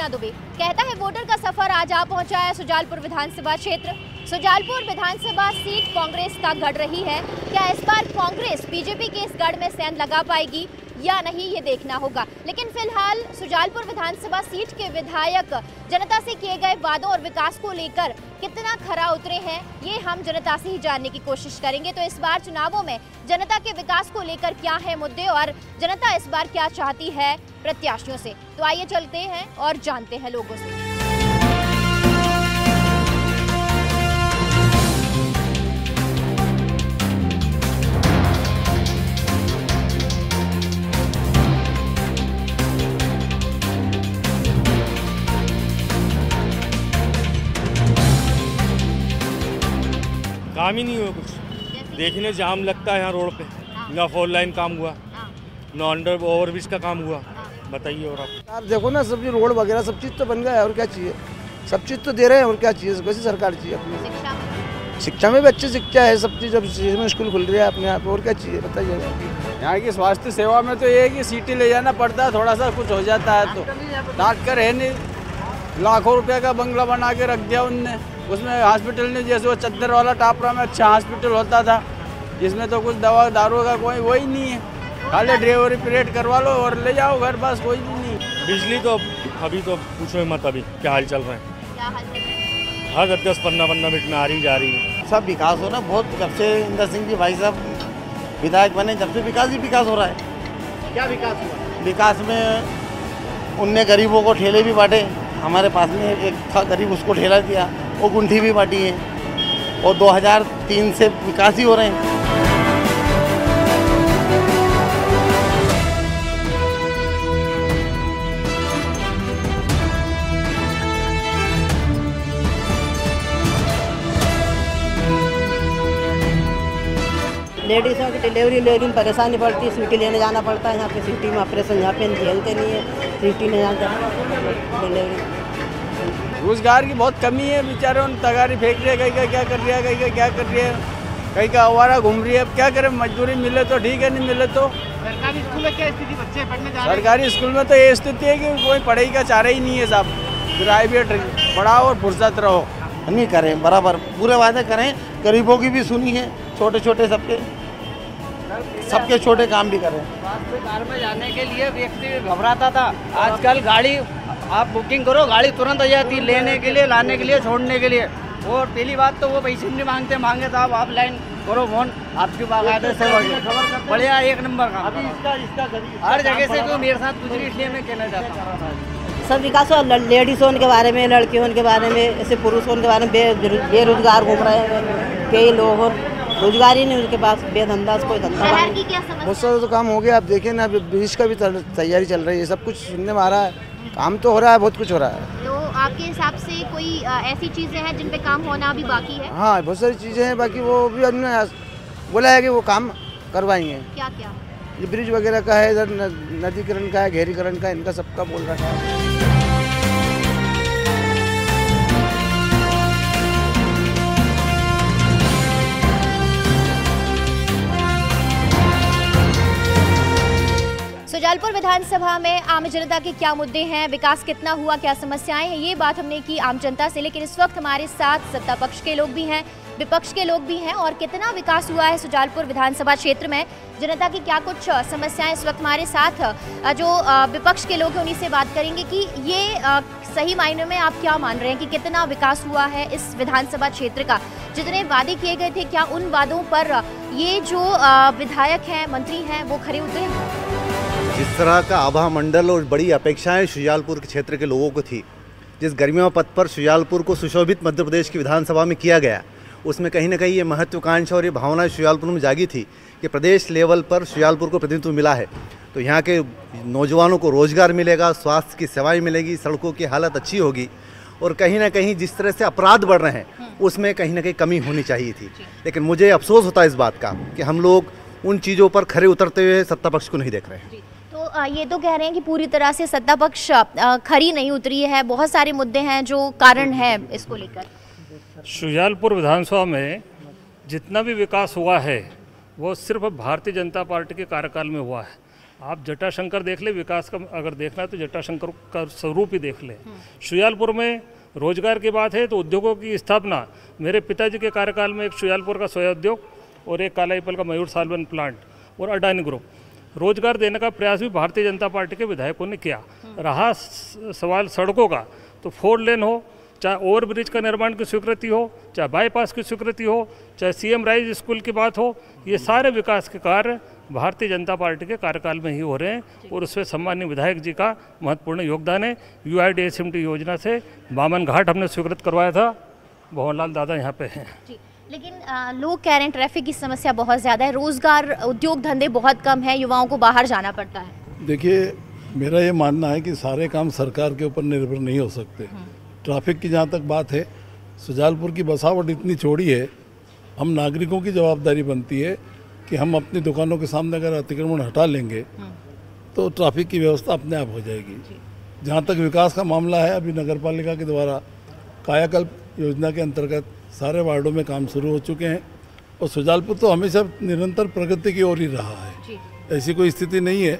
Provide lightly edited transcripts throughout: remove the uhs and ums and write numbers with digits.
कृष्णा दुबे। कहता है वोटर का सफर आज आ पहुंचा है सुजालपुर विधानसभा क्षेत्र। सुजालपुर विधानसभा सीट कांग्रेस का गढ़ रही है। क्या इस बार कांग्रेस बीजेपी के इस गढ़ में सेंध लगा पाएगी या नहीं, ये देखना होगा। लेकिन फिलहाल सुजालपुर विधानसभा सीट के विधायक जनता से किए गए वादों और विकास को लेकर कितना खरा उतरे हैं, ये हम जनता से ही जानने की कोशिश करेंगे। तो इस बार चुनावों में जनता के विकास को लेकर क्या है मुद्दे और जनता इस बार क्या चाहती है प्रत्याशियों से, तो आइए चलते हैं और जानते हैं लोगों से। काम ही नहीं हुआ कुछ, देखने जाम लगता है यहाँ रोड पे, ना 4 लाइन काम हुआ, ना अंडर ओवरब्रिज का काम हुआ। बताइए और आप देखो ना, सब रोड वगैरह सब चीज़ तो बन गया है, और क्या चाहिए? सब चीज़ तो दे रहे हैं, और क्या चाहिए? कैसी सरकार चाहिए? अपनी शिक्षा में भी अच्छी शिक्षा है, सब चीज़ अब में स्कूल खुल रही है अपने आप, और क्या चाहिए? बताइए। यहाँ की स्वास्थ्य सेवा में तो ये है कि सिटी ले जाना पड़ता है, थोड़ा सा कुछ हो जाता है तो डॉक्टर है नहीं। लाखों रुपये का बंगला बना के रख दिया उनने, उसमें हॉस्पिटल नहीं, जैसे वो चद्दर वाला टापरा में अच्छा हॉस्पिटल होता था, जिसमें तो कुछ दवा दारू का कोई वही नहीं है, खाली ड्राइवरी पीरियड करवा लो और ले जाओ घर, बस कोई भी नहीं। बिजली तो अभी तो पूछो मत, अभी क्या हाल चल रहे हैं, हर 10-15 मिनट में आ रही जा रही है। सब विकास हो रहा है बहुत, जब से इंदर सिंह जी भाई साहब विधायक बने जब से विकास ही विकास हो रहा है। क्या विकास हुआ? विकास में उनने गरीबों को ठेले भी बांटे, हमारे पास में एक था गरीब, उसको ठेला दिया, वो गुंठी भी बांटी है, और 2003 से विकास ही हो रहे हैं। लेडीज़ों की डिलीवरी लेने में परेशानी पड़ती है, सिटी लेने जाना पड़ता है, यहाँ पे सिटी में ऑपरेशन यहाँ पे झेलते नहीं है, सिटी में जाकर डिलीवरी। रोजगार की बहुत कमी है, बेचारे उन तगारी फेंक रहे हैं, कहीं का क्या कर रही है, कहीं का क्या कर रही है, कहीं का आवारा घूम रही है। अब क्या करें, मजदूरी मिले तो ठीक है, नहीं मिले तो। सरकारी स्कूल में क्या स्थिति, बच्चे पढ़ने जा रहे हैं? सरकारी स्कूल में तो ये स्थिति है कि कोई पढ़ाई का चाह ही नहीं है साहब, प्राइवेट पढ़ाओ और फुर्सत रहो। नहीं करें, बराबर पूरे वादे करें, गरीबों की भी सुनी है, छोटे छोटे सबके छोटे काम भी करें। स्वास्थ्य कार्ड में जाने के लिए व्यक्ति घबराता था, आजकल गाड़ी आप बुकिंग करो, गाड़ी तुरंत आ जाती है, लेने के लिए, लाने के लिए, छोड़ने के लिए। और पहली बात तो वो पैसे नहीं मांगे साहब, आप लाइन करो फोन, आपकी बाकायदे से बढ़िया, एक नंबर का। अभी इसका हर जगह से तो मेरे साथ गुजरी, इसलिए मैं कहना चाहता हूँ सब विकास हो। लेडीज़ों के बारे में, लड़कियों के बारे में, ऐसे पुरुषों के बारे में बेरोजगार घूम रहे हैं कई लोग, रोजगार ही नहीं उनके पास, बेधंधा कोई धंधा। बहुत सारा तो काम हो गया, आप देखें ना, अभी ब्रिज का भी तैयारी चल रही है, सब कुछ सुनने में आ रहा है, काम तो हो रहा है, बहुत कुछ हो रहा है। तो आपके हिसाब से कोई ऐसी चीजें हैं जिन पे काम होना अभी बाकी है? हाँ, बहुत सारी चीज़ें हैं बाकी, वो भी हमने बोला है कि वो काम करवाएंगे। क्या क्या? ये ब्रिज वगैरह का है, इधर नदीकरण का है, घेरीकरण का, इनका सबका बोल रहा है। सुजालपुर विधानसभा में आम जनता के क्या मुद्दे हैं, विकास कितना हुआ, क्या समस्याएं हैं, ये बात हमने की आम जनता से। लेकिन इस वक्त हमारे साथ सत्ता पक्ष के लोग भी हैं, विपक्ष के लोग भी हैं, और कितना विकास हुआ है सुजालपुर विधानसभा क्षेत्र में, जनता की क्या कुछ समस्याएं इस वक्त हमारे साथ जो विपक्ष के लोग हैं उन्हीं से बात करेंगे कि ये सही मायने में आप क्या मान रहे हैं कि कितना विकास हुआ है इस विधानसभा क्षेत्र का। जितने वादे किए गए थे, क्या उन वादों पर ये जो विधायक हैं, मंत्री हैं, वो खरे उतरे? जिस तरह का आभा मंडल और बड़ी अपेक्षाएं शुजालपुर के क्षेत्र के लोगों को थी, जिस गरिमा पथ पर शुजालपुर को सुशोभित मध्य प्रदेश की विधानसभा में किया गया, उसमें कहीं ना कहीं ये महत्वाकांक्षा और ये भावना शुजालपुर में जागी थी कि प्रदेश लेवल पर शुजालपुर को प्रतिनिधित्व मिला है, तो यहाँ के नौजवानों को रोजगार मिलेगा, स्वास्थ्य की सेवाएं मिलेगी, सड़कों की हालत अच्छी होगी, और कहीं ना कहीं जिस तरह से अपराध बढ़ रहे हैं उसमें कहीं ना कहीं कमी होनी चाहिए थी। लेकिन मुझे अफसोस होता है इस बात का कि हम लोग उन चीज़ों पर खरे उतरते हुए सत्ता पक्ष को नहीं देख रहे हैं। तो ये तो कह रहे हैं कि पूरी तरह से सत्ता पक्ष खरी नहीं उतरी है, बहुत सारे मुद्दे हैं जो कारण है इसको लेकर। शुजालपुर विधानसभा में जितना भी विकास हुआ है वो सिर्फ भारतीय जनता पार्टी के कार्यकाल में हुआ है। आप जटाशंकर देख ले, विकास का अगर देखना है तो जटाशंकर का स्वरूप ही देख ले। शुजालपुर में रोजगार की बात है तो उद्योगों की स्थापना मेरे पिताजी के कार्यकाल में एक शुजालपुर का सोया उद्योग और एक कालाईपल का मयूर सालवन प्लांट और अडानी ग्रुप, रोजगार देने का प्रयास भी भारतीय जनता पार्टी के विधायकों ने किया। रहा सवाल सड़कों का, तो 4 लेन हो, चाहे ओवरब्रिज का निर्माण की स्वीकृति हो, चाहे बाईपास की स्वीकृति हो, चाहे सीएम राइज स्कूल की बात हो, ये सारे विकास के कार्य भारतीय जनता पार्टी के कार्यकाल में ही हो रहे हैं और उसमें सम्मानीय विधायक जी का महत्वपूर्ण योगदान है। UIDSMT योजना से बामन घाट हमने स्वीकृत करवाया था, भवनलाल दादा यहाँ पे हैं। लेकिन लोग कह रहे हैं ट्रैफिक की समस्या बहुत ज़्यादा है, रोजगार उद्योग धंधे बहुत कम है, युवाओं को बाहर जाना पड़ता है। देखिए, मेरा ये मानना है कि सारे काम सरकार के ऊपर निर्भर नहीं हो सकते। ट्रैफिक की जहाँ तक बात है, शुजालपुर की बसावट इतनी चौड़ी है, हम नागरिकों की जवाबदारी बनती है कि हम अपनी दुकानों के सामने अगर अतिक्रमण हटा लेंगे तो ट्रैफिक की व्यवस्था अपने आप हो जाएगी। जहाँ तक विकास का मामला है, अभी नगर पालिका के द्वारा कायाकल्प योजना के अंतर्गत सारे वार्डों में काम शुरू हो चुके हैं और शुजालपुर तो हमेशा निरंतर प्रगति की ओर ही रहा है। ऐसी कोई स्थिति नहीं है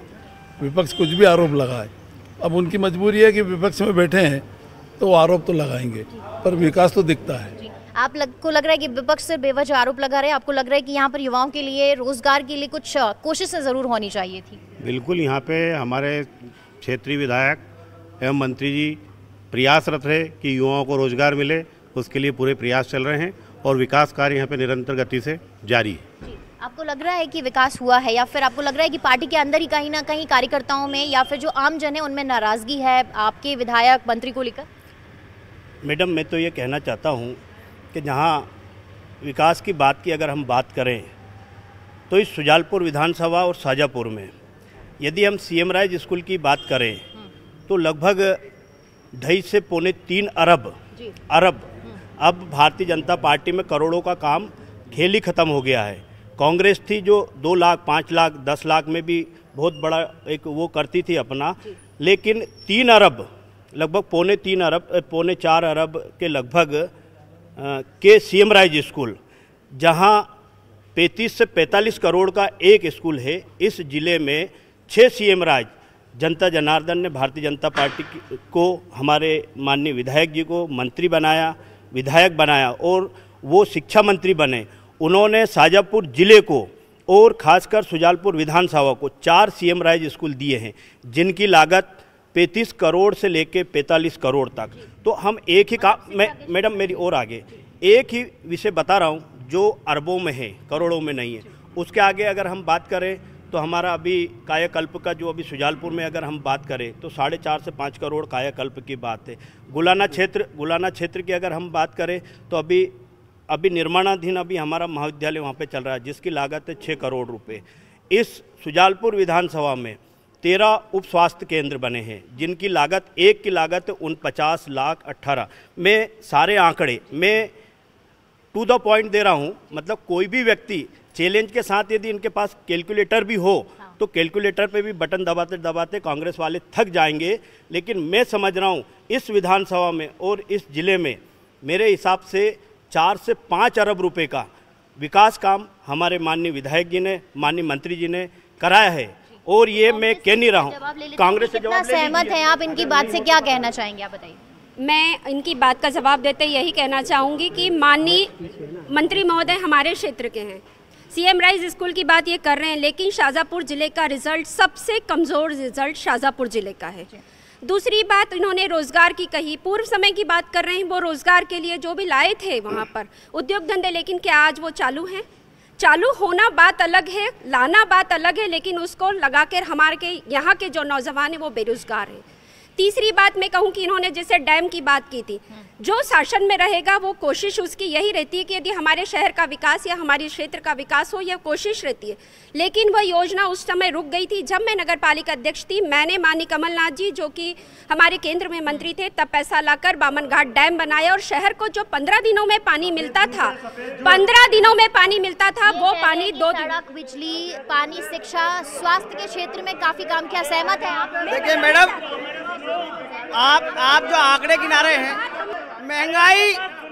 विपक्ष कुछ भी आरोप लगाए। अब उनकी मजबूरी है कि विपक्ष में बैठे हैं तो आरोप तो लगाएंगे, पर विकास तो दिखता है। को लग रहा है कि विपक्ष से बेवजह आरोप लगा रहे हैं, आपको लग रहा है कि यहाँ पर युवाओं के लिए रोजगार के लिए कुछ कोशिशें ज़रूर होनी चाहिए थी? बिल्कुल, यहाँ पे हमारे क्षेत्रीय विधायक एवं मंत्री जी प्रयासरत है कि युवाओं को रोजगार मिले, उसके लिए पूरे प्रयास चल रहे हैं और विकास कार्य यहाँ पे निरंतर गति से जारी है। आपको लग रहा है कि विकास हुआ है, या फिर आपको लग रहा है कि पार्टी के अंदर ही कहीं ना कहीं कार्यकर्ताओं में या फिर जो आम जन है उनमें नाराजगी है आपके विधायक मंत्री को लेकर? मैडम, मैं तो ये कहना चाहता हूँ कि जहाँ विकास की बात की अगर हम बात करें तो इस शुजालपुर विधानसभा और शाजापुर में यदि हम सीएम राइज स्कूल की बात करें तो लगभग 2.5 से 3 अरब अब भारतीय जनता पार्टी में करोड़ों का काम खेल ही खत्म हो गया है। कांग्रेस थी जो 2 लाख, 5 लाख, 10 लाख में भी बहुत बड़ा एक वो करती थी अपना, लेकिन 3 अरब लगभग 3.25-4 अरब के लगभग के सीएम राइज स्कूल, जहां 35 से 45 करोड़ का एक स्कूल है। इस जिले में 6 सीएम राइज जनता जनार्दन ने भारतीय जनता पार्टी को, हमारे माननीय विधायक जी को मंत्री बनाया, विधायक बनाया और वो शिक्षा मंत्री बने। उन्होंने शाजापुर जिले को और खासकर शुजालपुर विधानसभा को 4 सीएम राइज स्कूल दिए हैं, जिनकी लागत 35 करोड़ से लेकर 45 करोड़ तक। तो हम एक ही काम, मैडम मेरी और आगे एक ही विषय बता रहा हूँ जो अरबों में है, करोड़ों में नहीं है। उसके आगे अगर हम बात करें तो हमारा अभी कायाकल्प का जो अभी शुजालपुर में अगर हम बात करें तो 4.5 से 5 करोड़ कायाकल्प की बात है। गुलाना क्षेत्र की अगर हम बात करें तो अभी निर्माणाधीन अभी हमारा महाविद्यालय वहाँ पे चल रहा है, जिसकी लागत है 6 करोड़ रुपए। इस शुजालपुर विधानसभा में 13 उप स्वास्थ्य केंद्र बने हैं, जिनकी लागत एक की लागत 49,18,00,000। मैं सारे आंकड़े मैं टू द पॉइंट दे रहा हूँ, मतलब कोई भी व्यक्ति चैलेंज के साथ यदि इनके पास कैलकुलेटर भी हो तो कैलकुलेटर पे भी बटन दबाते दबाते कांग्रेस वाले थक जाएंगे। लेकिन मैं समझ रहा हूँ इस विधानसभा में और इस जिले में मेरे हिसाब से 4 से 5 अरब रुपए का विकास काम हमारे माननीय विधायक जी ने, माननीय मंत्री जी ने कराया है। और ये मैं कह नहीं रहा हूँ, कांग्रेस से जवाब सहमत हैं आप इनकी बात से, क्या कहना चाहेंगे आप बताइए? मैं इनकी बात का जवाब देते यही कहना चाहूँगी कि माननीय मंत्री महोदय हमारे क्षेत्र के हैं, सीएम राइज स्कूल की बात ये कर रहे हैं, लेकिन शाजापुर जिले का रिजल्ट सबसे कमज़ोर रिजल्ट शाजापुर जिले का है। दूसरी बात इन्होंने रोजगार की कही, पूर्व समय की बात कर रहे हैं, वो रोजगार के लिए जो भी लाए थे वहाँ पर उद्योग धंधे, लेकिन क्या आज वो चालू हैं? चालू होना बात अलग है, लाना बात अलग है, लेकिन उसको लगाकर हमारे यहाँ के जो नौजवान हैं वो बेरोजगार हैं। तीसरी बात मैं कहूँ कि इन्होंने जैसे डैम की बात की थी, जो शासन में रहेगा वो कोशिश उसकी यही रहती है कि यदि हमारे शहर का विकास या हमारे क्षेत्र का विकास हो, यह कोशिश रहती है। लेकिन वह योजना उस समय रुक गई थी जब मैं नगर पालिका अध्यक्ष थी। मैंने माननीय कमलनाथ जी जो कि हमारे केंद्र में मंत्री थे, तब पैसा लाकर बामन घाट डैम बनाया और शहर को जो 15 दिनों में पानी मिलता था, 15 दिनों में पानी मिलता था, वो पानी 2 दिन। सड़क, बिजली, पानी, शिक्षा, स्वास्थ्य के क्षेत्र में काफी काम किया। सहमत है आप? देखिए मैडम, आप जो आंकड़े गिना रहे हैं,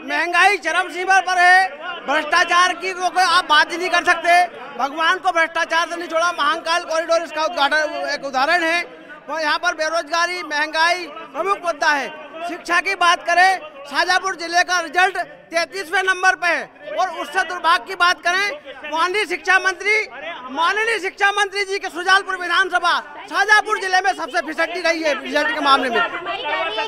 महंगाई चरम सीमा पर है, भ्रष्टाचार की तो आप बात ही नहीं कर सकते। भगवान को भ्रष्टाचार से नहीं छोड़ा। महाकाल कॉरिडोर इसका उद्घाटन एक उदाहरण है। और यहाँ पर बेरोजगारी, महंगाई प्रमुख मुद्दा है। शिक्षा की बात करें, शाजापुर जिले का रिजल्ट 33वें नंबर पे है। और उससे दुर्भाग्य की बात करें, माननीय शिक्षा मंत्री जी के सुजालपुर विधानसभा शाजापुर जिले में सबसे फिसलती रही है रिजल्ट के मामले में।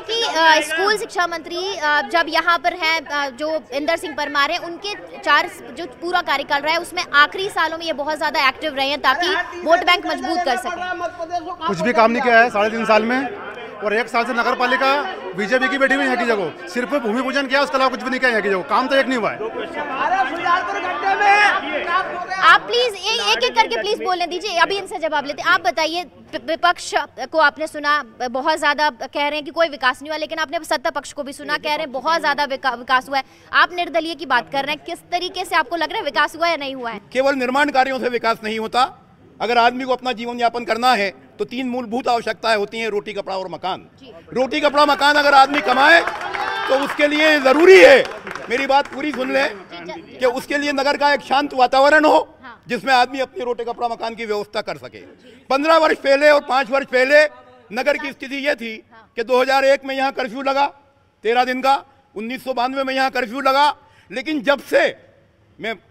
कि स्कूल शिक्षा मंत्री जब यहाँ पर हैं जो इंदर सिंह परमार हैं, उनके 4 जो पूरा कार्यकाल रहा है उसमें आखिरी सालों में ये बहुत ज्यादा एक्टिव रहे हैं ताकि वोट बैंक मजबूत कर सके। कुछ भी काम नहीं किया है 3.5 साल में। और 1 साल से नगर पालिका बीजेपी की बैठी हुई है की जगह, सिर्फ भूमि पूजन किया, उसके अलावा कुछ भी नहीं किया है की जगह, काम तो एक नहीं हुआ है। आप प्लीज एक एक करके प्लीज बोलने दीजिए, अभी इनसे जवाब लेते। आप बताइए, विपक्ष को आपने सुना, बहुत ज्यादा कह रहे हैं कि कोई विकास नहीं हुआ, लेकिन आपने सत्ता पक्ष को भी सुना, कह रहे हैं बहुत ज्यादा विकास हुआ है। आप निर्दलीय की बात कर रहे हैं, किस तरीके से आपको लग रहा है विकास हुआ या नहीं हुआ है? केवल निर्माण कार्यों से विकास नहीं होता। अगर आदमी को अपना जीवन यापन करना है तो 3 मूलभूत आवश्यकताएं होती हैं, रोटी, कपड़ा और मकान। रोटी, कपड़ा, मकान अगर आदमी कमाए तो उसके लिए जरूरी है, मेरी बात पूरी सुन ले, कि उसके लिए नगर का एक शांत वातावरण हो जिसमें आदमी अपनी रोटी, कपड़ा, मकान की व्यवस्था कर सके। 15 वर्ष पहले और 5 वर्ष पहले नगर की स्थिति यह थी कि 2001 में यहाँ कर्फ्यू लगा 13 दिन का, 1992 में यहाँ कर्फ्यू लगा। लेकिन जब से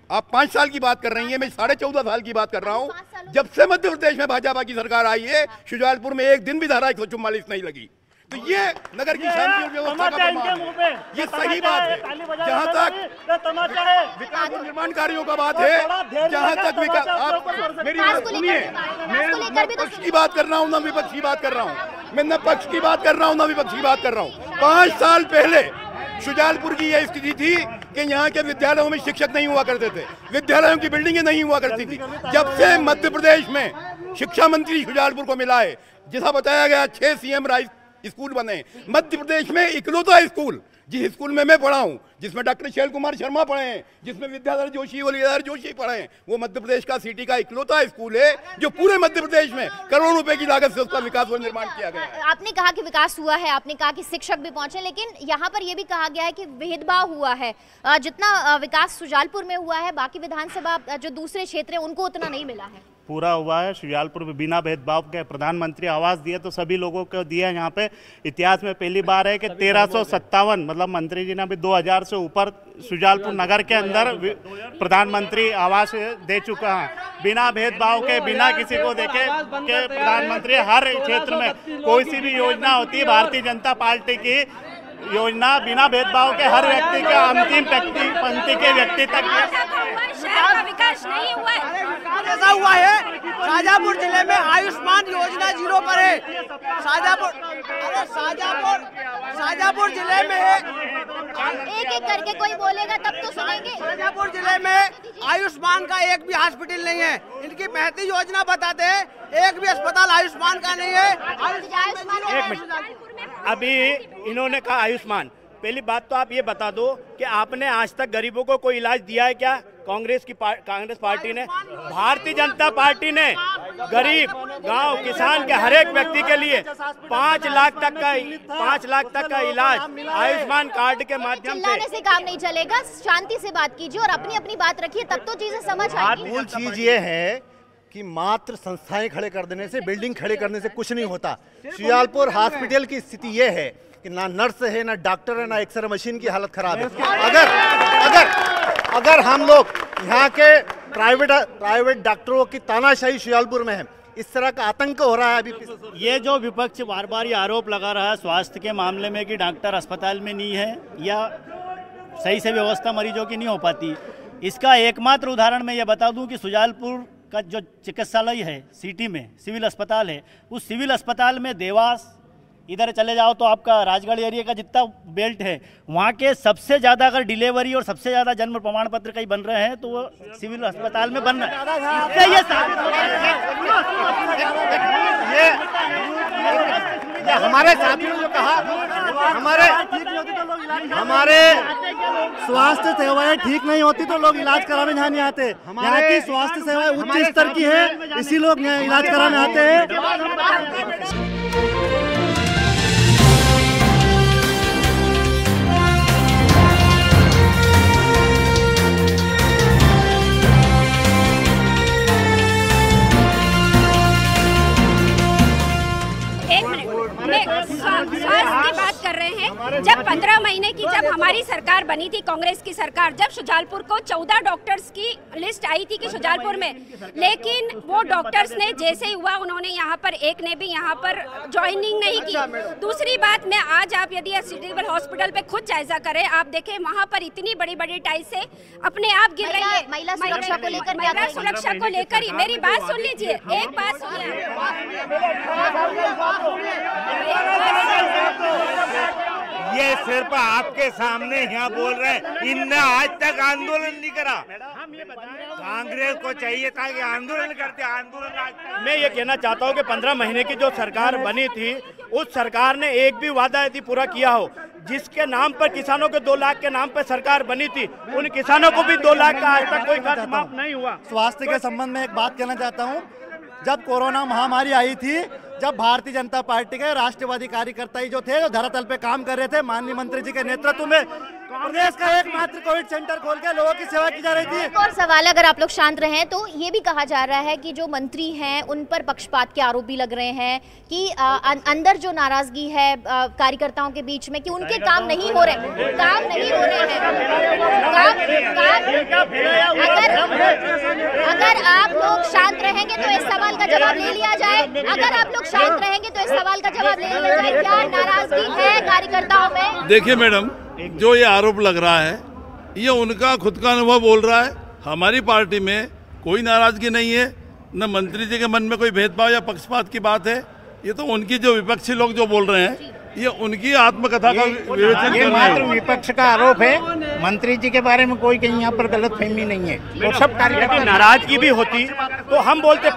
आप 5 साल की बात कर रही हैं, मैं 14.5 साल की बात कर रहा हूं, जब से मध्य प्रदेश में भाजपा की सरकार आई है, शुजालपुर में एक दिन भी धारा 144 नहीं लगी। तो ये नगर की शांति और व्यवस्था का प्रमाण है, ये सही बात है। जहां तक विकास और निर्माण कार्यों का बात है, जहां तक विकास, आप मेरी बात सुनिए, मैं पक्ष की बात कर रहा हूं ना विपक्ष की बात कर रहा हूं, मैं न पक्ष की बात कर रहा हूं ना विपक्ष की बात कर रहा हूं। 5 साल पहले शुजालपुर की यह स्थिति थी कि यहाँ के विद्यालयों में शिक्षक नहीं हुआ करते थे, विद्यालयों की बिल्डिंगें नहीं हुआ करती थी। जब से मध्य प्रदेश में शिक्षा मंत्री शुजालपुर को मिला है, जैसा बताया गया 6 सीएम राइज स्कूल बने मध्य प्रदेश में, इकलौता स्कूल जिस स्कूल में मैं पढ़ा हूँ, जिसमें डॉक्टर शैल कुमार शर्मा पढ़े हैं, जिसमें विद्याधर जोशी और लीलाधर जोशी पढ़े हैं, वो मध्य प्रदेश का सिटी का इकलौता स्कूल है जो पूरे मध्य प्रदेश में करोड़ों रुपए की लागत से उसका विकास और निर्माण किया गया है। आपने कहा कि विकास हुआ है, आपने कहा कि शिक्षक भी पहुंचे, लेकिन यहाँ पर यह भी कहा गया है कि भेदभाव हुआ है। जितना विकास शुजालपुर में हुआ है, बाकी विधानसभा जो दूसरे क्षेत्र है उनको उतना नहीं मिला है। पूरा हुआ है शुजालपुर में बिना भेदभाव के। प्रधानमंत्री आवास दिए तो सभी लोगों को दिया। यहाँ पे इतिहास में पहली बार है कि 1357 मतलब मंत्री जी ने अभी 2000 से ऊपर शुजालपुर नगर के अंदर प्रधानमंत्री आवास दे चुका है, बिना भेदभाव के, बिना किसी को देखे के। प्रधानमंत्री हर क्षेत्र में कोई सी भी योजना होती है, भारतीय जनता पार्टी की योजना बिना भेदभाव के हर व्यक्ति के अंतिम पंक्ति के व्यक्ति तक विकास नहीं हुआ है। ऐसा हुआ है शाजापुर जिले में आयुष्मान योजना 0 पर है। शाजापुर जिले में एक एक करके कोई बोलेगा तब तो सुनेंगे। शाजापुर जिले में आयुष्मान का एक भी हॉस्पिटल नहीं है। इनकी महती योजना बताते हैं, एक भी अस्पताल आयुष्मान का नहीं है। अभी इन्होंने कहा आयुष्मान, पहली बात तो आप ये बता दो कि आपने आज तक गरीबों को कोई इलाज दिया है क्या? कांग्रेस पार्टी ने, भारतीय जनता पार्टी ने गरीब गांव किसान के हर एक व्यक्ति के लिए 5 लाख तक का इलाज आयुष्मान कार्ड के माध्यम से। चिल्लाने से काम नहीं चलेगा, शांति से बात कीजिए और अपनी अपनी बात रखिए, तब तो चीजें समझ आएंगी। मूल चीज ये है कि मात्र संस्थाएं खड़े कर देने से, बिल्डिंग खड़े करने से कुछ नहीं होता। शुजालपुर हॉस्पिटल की स्थिति ये है कि ना नर्स है, ना डॉक्टर है, ना एक्सरे मशीन की हालत खराब है। अगर हम लोग यहाँ के प्राइवेट डॉक्टरों की तानाशाही शुजालपुर में है, इस तरह का आतंक हो रहा है अभी। ये जो विपक्ष बार बार ये आरोप लगा रहा है स्वास्थ्य के मामले में कि डॉक्टर अस्पताल में नहीं है या सही से व्यवस्था मरीजों की नहीं हो पाती, इसका एकमात्र उदाहरण मैं ये बता दूं कि शुजालपुर का जो चिकित्सालय है सिटी में, सिविल अस्पताल है, उस सिविल अस्पताल में देवास, इधर चले जाओ तो आपका राजगढ़ एरिया का जितना बेल्ट है, वहाँ के सबसे ज़्यादा अगर डिलीवरी और सबसे ज़्यादा जन्म प्रमाण पत्र कहीं बन रहे हैं तो वो सिविल अस्पताल में बन रहे हैं। ये हमारे साथियों ने जो कहा, हमारे स्वास्थ्य सेवाएं ठीक नहीं होती तो लोग इलाज कराने यहाँ नहीं आते। यहाँ की स्वास्थ्य सेवाएं उच्च स्तर की है, इसी लोग इलाज कराने आते हैं। जब 15 महीने की जब हमारी सरकार बनी थी, कांग्रेस की सरकार, जब शुजालपुर को 14 डॉक्टर्स की लिस्ट आई थी कि शुजालपुर में, लेकिन वो डॉक्टर्स ने जैसे ही हुआ उन्होंने यहाँ पर एक ने भी यहाँ पर ज्वाइनिंग नहीं की। दूसरी बात में आज आप यदि सिविल हॉस्पिटल पे खुद जायजा करें, आप देखें वहाँ पर इतनी बड़ी बड़ी टाइल्स से अपने आप गिर रही है। महिला सुरक्षा को लेकर, महिला सुरक्षा को लेकर ही मेरी बात सुन लीजिए, एक बात सुनिए। ये सिर्फ आपके सामने यहाँ बोल रहे हैं, इनने आज तक आंदोलन नहीं करा। कांग्रेस को चाहिए था कि आंदोलन करते, आंदोलन आज तक। मैं ये कहना चाहता हूँ कि 15 महीने की जो सरकार बनी थी, उस सरकार ने एक भी वादा यदि पूरा किया हो, जिसके नाम पर किसानों के 2 लाख के नाम पर सरकार बनी थी, उन किसानों को भी 2 लाख का आज तक कोई कर्ज माफ नहीं हुआ। स्वास्थ्य के संबंध में एक बात कहना चाहता हूँ। जब कोरोना महामारी आई थी, जब भारतीय जनता पार्टी के राष्ट्रवादी कार्यकर्ता ही जो थे, जो धरातल पे काम कर रहे थे, माननीय मंत्री जी के नेतृत्व में प्रदेश का एकमात्र कोविड सेंटर खोल के लोगों की सेवा की जा रही थी। एक और सवाल, अगर आप लोग शांत रहें तो ये भी कहा जा रहा है कि जो मंत्री हैं उन पर पक्षपात के आरोप भी लग रहे हैं कि अंदर जो नाराजगी है कार्यकर्ताओं के बीच में कि उनके काम नहीं हो रहे हैं। अगर आप लोग शांत रहेंगे तो इस सवाल का जवाब ले लिया जाए। अगर आप लोग शांत रहेंगे तो इस सवाल का जवाब ले लिया जाए, क्या नाराजगी है कार्यकर्ताओं में? देखिए मैडम, जो ये आरोप लग रहा है ये उनका खुद का अनुभव बोल रहा है। हमारी पार्टी में कोई नाराजगी नहीं है, न मंत्री जी के मन में कोई भेदभाव या पक्षपात की बात है। ये तो उनकी जो विपक्षी लोग जो बोल रहे हैं, ये उनकी आत्मकथा का विवेचन ये मात्र विपक्ष का आरोप है। मंत्री जी के बारे में कोई कहीं यहाँ पर गलतफहमी नहीं है। और सब कार्यकर्ता नाराजगी भी होती तो हम बोलते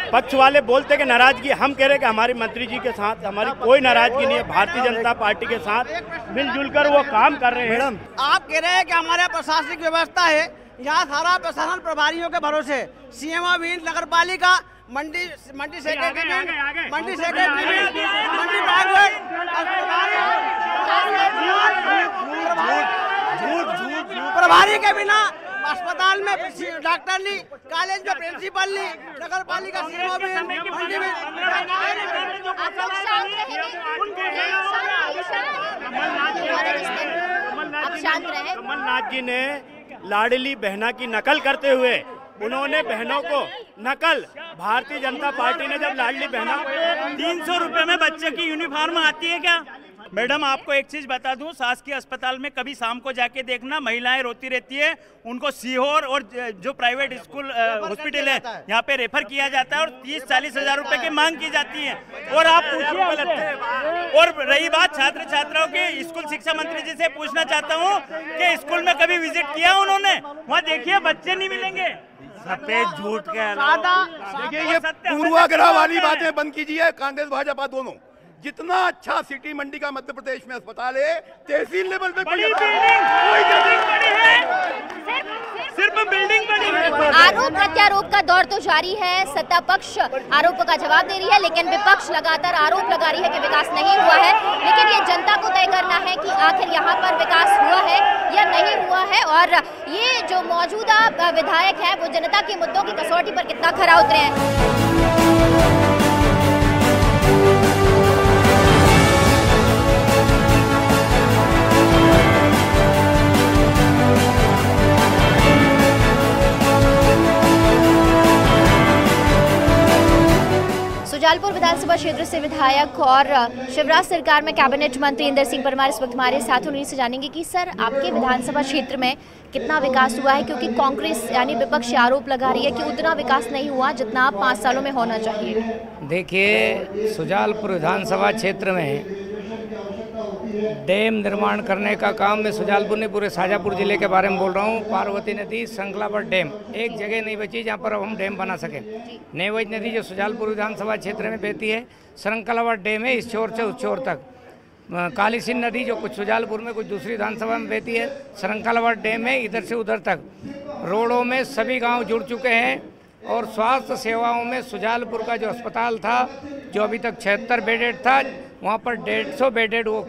पक्ष वाले बोलते कि नाराजगी, हम कह रहे कि हमारे मंत्री जी के साथ हमारी कोई नाराजगी नहीं है। भारतीय जनता पार्टी के साथ मिलजुल कर वो काम कर रहे हैं। आप कह रहे हैं कि हमारे प्रशासनिक व्यवस्था है, यहाँ सारा प्रशासन प्रभारियों के भरोसे, सीएम नगर पालिका, मंडी सेक्रेटरी, मंडी प्रभारी के बिना अस्पताल में डॉक्टर ली, कॉलेज में प्रिंसिपल ली, नगर पालिका मंडी में। कमलनाथ जी ने लाडली बहना की नकल करते हुए उन्होंने बहनों को नकल, भारतीय जनता पार्टी ने जब लाडली बहना 300 रुपए में बच्चे की यूनिफॉर्म आती है क्या? मैडम आपको एक चीज बता दूं, शासकीय अस्पताल में कभी शाम को जाके देखना, महिलाएं रोती रहती है, उनको सीहोर और जो प्राइवेट स्कूल हॉस्पिटल है यहाँ पे रेफर किया जाता है और 30-40 हजार रुपए की मांग की जाती है। और आप पूछिए। और रही बात छात्र छात्राओं की, स्कूल शिक्षा मंत्री जी से पूछना चाहता हूँ कि स्कूल में कभी विजिट किया उन्होंने? वहाँ देखिए बच्चे नहीं मिलेंगे। सफेद झूठ के अलावा देखिए, ये पूर्वाग्रह वाली बातें बंद कीजिए। कांग्रेस भाजपा दोनों, जितना अच्छा सिटी मंडी का मध्य प्रदेश में अस्पताल है, तहसील लेवल पे बड़ी बिल्डिंग बड़ी है, सिर्फ बिल्डिंग बड़ी है। आरोप प्रत्यारोप का दौर तो जारी है। सत्ता पक्ष आरोपों का जवाब दे रही है, लेकिन विपक्ष लगातार आरोप लगा रही है कि विकास नहीं हुआ है। लेकिन ये जनता को तय करना है कि आखिर यहाँ पर विकास हुआ है या नहीं हुआ है, और ये जो मौजूदा विधायक है वो जनता के मुद्दों की कसौटी पर कितना खरा उतरे हैं। शुजालपुर विधानसभा क्षेत्र से विधायक और शिवराज सरकार में कैबिनेट मंत्री इंदर सिंह परमार इस वक्त हमारे साथ, उन्हीं से जानेंगे कि सर आपके विधानसभा क्षेत्र में कितना विकास हुआ है, क्योंकि कांग्रेस यानी विपक्ष आरोप लगा रही है कि उतना विकास नहीं हुआ जितना 5 सालों में होना चाहिए। देखिए, शुजालपुर विधानसभा क्षेत्र में डैम निर्माण करने का काम मैं शुजालपुर ने पूरे शाजापुर जिले के बारे में बोल रहा हूँ। पार्वती नदी श्रृंखलाबद्ध डैम, एक जगह नहीं बची जहाँ पर अब हम डैम बना सकें। नेवज नदी जो शुजालपुर विधानसभा क्षेत्र में बहती है, श्रृंखलाबद्ध डैम है इस छोर से उस छोर तक। काली सिंध नदी जो कुछ शुजालपुर में कुछ दूसरी विधानसभा में बहती है, श्रृंखलाबद्ध डैम है इधर से उधर तक। रोडों में सभी गाँव जुड़ चुके हैं और स्वास्थ्य सेवाओं में शुजालपुर का जो अस्पताल था, जो अभी तक 76 बेडेड था, वहाँ पर 150 बेडेड वो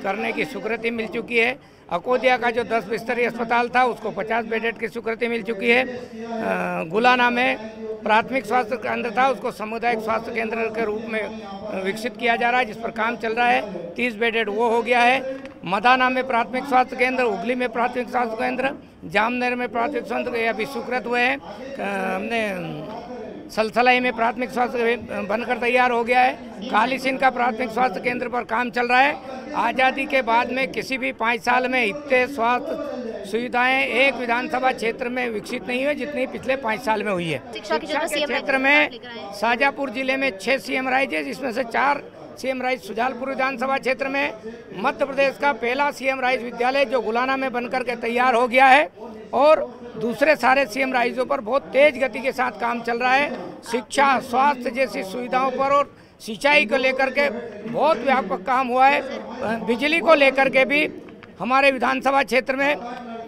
करने की स्वीकृति मिल चुकी है। अकोदिया का जो 10 बिस्तरी अस्पताल था उसको 50 बेडेड की स्वीकृति मिल चुकी है। गुलाना में प्राथमिक स्वास्थ्य केंद्र था, उसको सामुदायिक स्वास्थ्य केंद्र के रूप में विकसित किया जा रहा है, जिस पर काम चल रहा है। 30 बेडेड वो हो गया है। मदाना में प्राथमिक स्वास्थ्य केंद्र, हुगली में प्राथमिक स्वास्थ्य केंद्र, जामनेर में प्राथमिक स्वास्थ्य केंद्र अभी स्वीकृत हुए हैं। हमने सलसलाई में प्राथमिक स्वास्थ्य बनकर तैयार हो गया है। कालीसिंध का प्राथमिक स्वास्थ्य केंद्र पर काम चल रहा है। आज़ादी के बाद में किसी भी 5 साल में इतने स्वास्थ्य सुविधाएं एक विधानसभा क्षेत्र में विकसित नहीं हुई जितनी पिछले 5 साल में हुई है। शिक्षा के क्षेत्र में शाजापुर जिले में 6 CM राइज है, जिसमें से 4 CM राइज सुजालपुर विधानसभा क्षेत्र में। मध्य प्रदेश का पहला CM राइज विद्यालय जो गुलाना में बनकर के तैयार हो गया है और दूसरे सारे CM राइजों पर बहुत तेज गति के साथ काम चल रहा है। शिक्षा, स्वास्थ्य जैसी सुविधाओं पर और सिंचाई को लेकर के बहुत व्यापक काम हुआ है। बिजली को लेकर के भी हमारे विधानसभा क्षेत्र में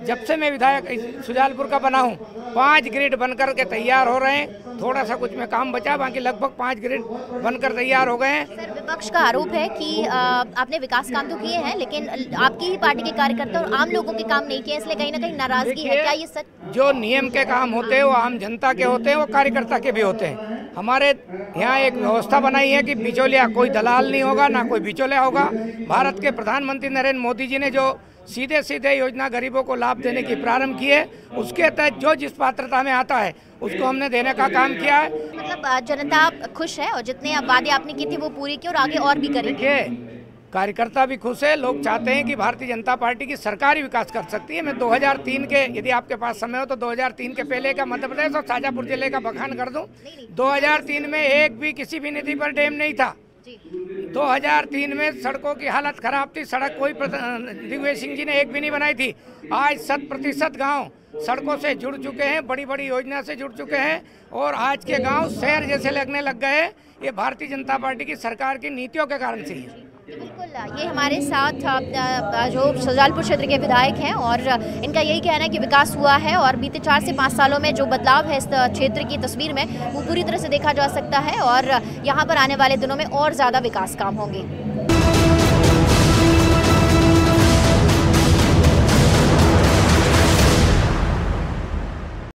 जब से मैं विधायक सुजालपुर का बना हूँ 5 ग्रिड बनकर के तैयार हो रहे हैं। थोड़ा सा कुछ में काम बचा, बाकी लगभग 5 ग्रिड बनकर तैयार हो गए हैं। सर, विपक्ष का आरोप है कि आपने विकास काम तो किए हैं लेकिन आपकी ही पार्टी के कार्यकर्ता और आम लोगों के काम नहीं किए, इसलिए कहीं ना कहीं नाराजगी है। क्या ये सच? जो नियम के काम होते हैं वो आम जनता के होते हैं, वो कार्यकर्ता के भी होते हैं। हमारे यहाँ एक व्यवस्था बनाई है कि बिचौलिया कोई दलाल नहीं होगा, ना कोई बिचौलिया होगा। भारत के प्रधानमंत्री नरेंद्र मोदी जी ने जो सीधे सीधे योजना गरीबों को लाभ देने की प्रारंभ की है, उसके तहत जो जिस पात्रता में आता है उसको हमने देने का काम किया है। मतलब जनता खुश है और जितने वादे आपने की थी वो पूरी की और आगे और भी करेंगे। कार्यकर्ता भी खुश है। लोग चाहते हैं कि भारतीय जनता पार्टी की सरकार ही विकास कर सकती है। मैं 2003 के, यदि आपके पास समय हो तो 2003 के पहले का मध्य प्रदेश और शाजापुर जिले का बखान कर दूं। 2003 में एक भी किसी भी नदी पर डैम नहीं था। 2003 में सड़कों की हालत खराब थी, सड़क कोई दिग्विजय सिंह जी ने एक भी नहीं बनाई थी। आज 100% गाँव सड़कों से जुड़ चुके हैं, बड़ी बड़ी योजना से जुड़ चुके हैं और आज के गांव शहर जैसे लगने लग गए हैं। ये भारतीय जनता पार्टी की सरकार की नीतियों के कारण से ही है। बिल्कुल, ये हमारे साथ जो सुजालपुर क्षेत्र के विधायक हैं और इनका यही कहना है कि विकास हुआ है और बीते 4 से 5 सालों में जो बदलाव है इस क्षेत्र की तस्वीर में वो पूरी तरह से देखा जा सकता है और यहाँ पर आने वाले दिनों में और ज़्यादा विकास काम होंगे।